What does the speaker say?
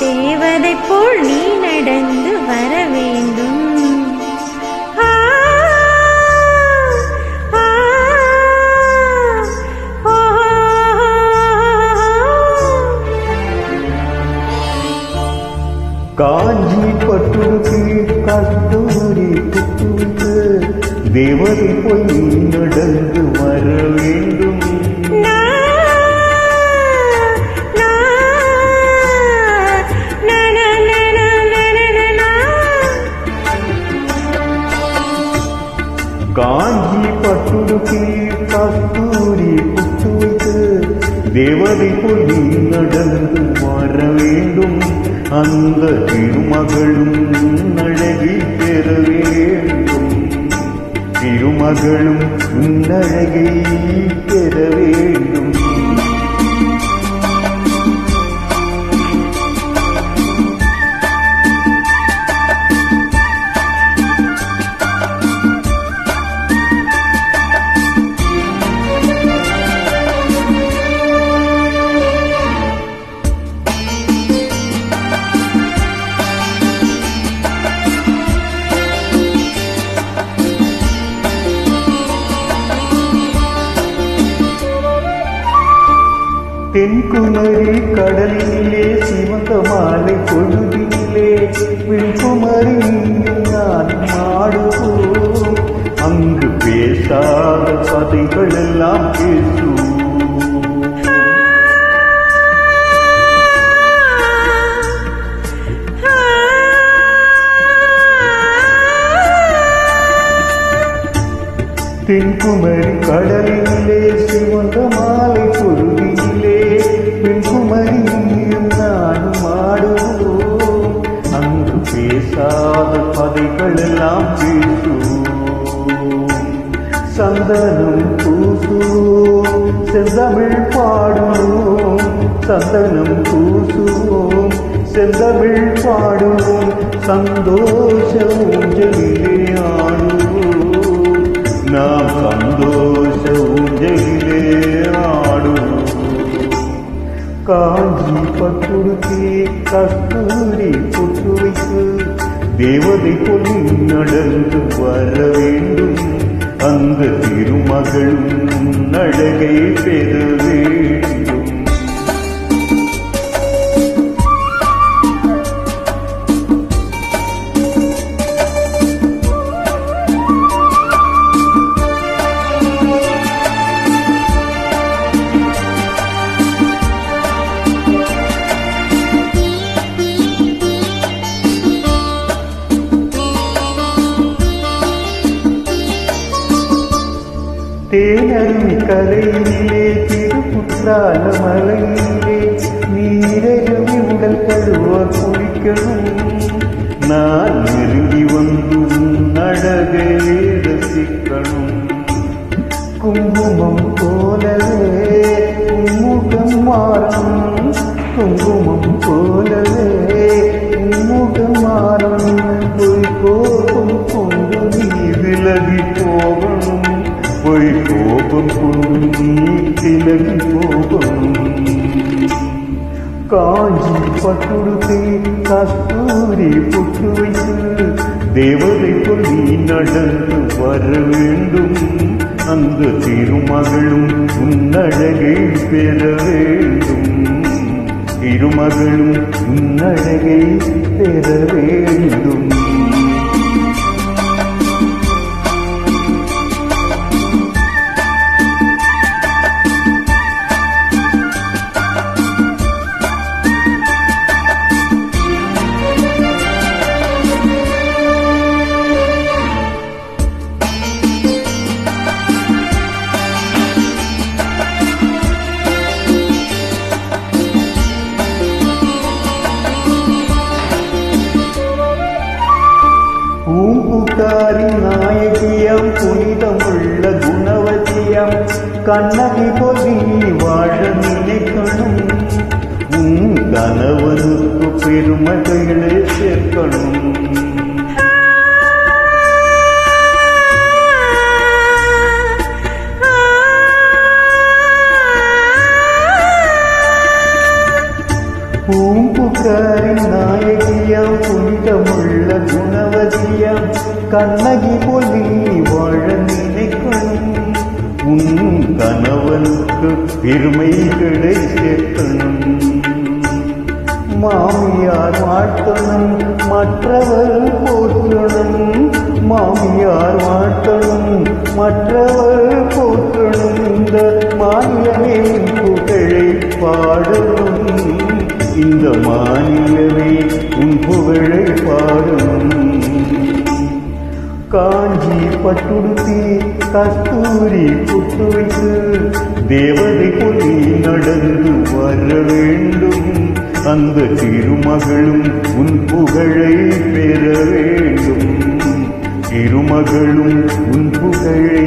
தேவதை போல் நீ நடந்து வர வேண்டும். காஞ்சி பட்டுடுத்தி கஸ்தூரி புத்துவிட்டு தேவதை போய் நீ நடந்து வர வேண்டும். காஞ்சி பட்டுடுத்தி கஸ்தூரி புத்துவிட்டு தேவதை போய் நீ நடந்து வர வேண்டும். அந்த திருமகளும் அழகை பெற வேண்டும். திருமகளும் அழகை பெற வேண்டும். தென்குமரி கடலிலே சிவந்த மாலை பொழுதிலே விண்குமரி நான் மாடுவோம். அங்கு பேசாத கதைகள் எல்லாம் பேசுவோம். தென்குமரி கடலிலே சிவந்த மாலை பொழுதிலே பெண்குமரியும் நானும் ஆடுவோம். அங்கு பேசாத கதைகள் எல்லாம் பேசுவோம். சந்தனம் பூசுவோம், செந்தமிழ் பாடுவோம். சந்தனம் பூசுவோம், செந்தமிழ் பாடுவோம். சந்தோஷ ஊஞ்சலிலே ஆடுவோம். நாம் சந்தோஷ ஊஞ்சலிலே ஆடுவோம். காஞ்சி பட்டுடுத்தி கஸ்தூரி புத்து வைத்து தேவதை போல் நடந்து வர வேண்டும். அந்த திருமகளும் அழகை பெற வேண்டும். தேனருவி கரையிலே திருக்குற்றால மலையிலே நீரருவி உடல் கழுவ குளிக்கணும். நான் நெருங்கி வந்து அழகை ரசிக்கணும். குங்குமம் போலவே உம்முகம் மாறும். குங்குமம் போலவே உம்முகம் மாறும். பொய் கோபம் கொண்டு நீ விலகி போகணும். பொய் கோபம் கொண்டு நீ விலகி போகணும். காஞ்சி பட்டுடுத்தி கஸ்தூரி புத்து வைத்து தேவதை போல் நீ நடந்து வர வேண்டும். அந்த திருமகளும் உன்னழகை பெற வேண்டும். திருமகளும் உன்னழகை பெற வேண்டும். பூம்புகாரி நாயகியம் புனிதமுள்ள குணவதியம் கண்ணகி போல் நீ வாழ நினைக்கணும். கணவனுக்கு பெருமகளை சேர்க்கணும். பூம்பு ஊர்க்காரின் நாயகியாம் புனிதமுள்ள குணவதியாம் கண்ணகி போல் நீ வாழ நினைக்கணும். உன் கணவனுக்கு பெருமைகளை சேர்க்கணும். மாமியார் வாழ்த்தணும், மற்றவர் போற்றணும். மாமியார் வாழ்த்தணும், மற்றவர் போற்றணும். இந்த மாநிலமே உன் புகழை பாடணும். இந்த மாநிலமே உன் புகழை பாடணும். காஞ்சி பட்டுடுத்தி கஸ்தூரி புட்டு வைத்து தேவதை போல் நீ நடந்து வர வேண்டும். அந்த திருமகளும் உன் புகழை பெற வேண்டும். திருமகளும் உன் புகழை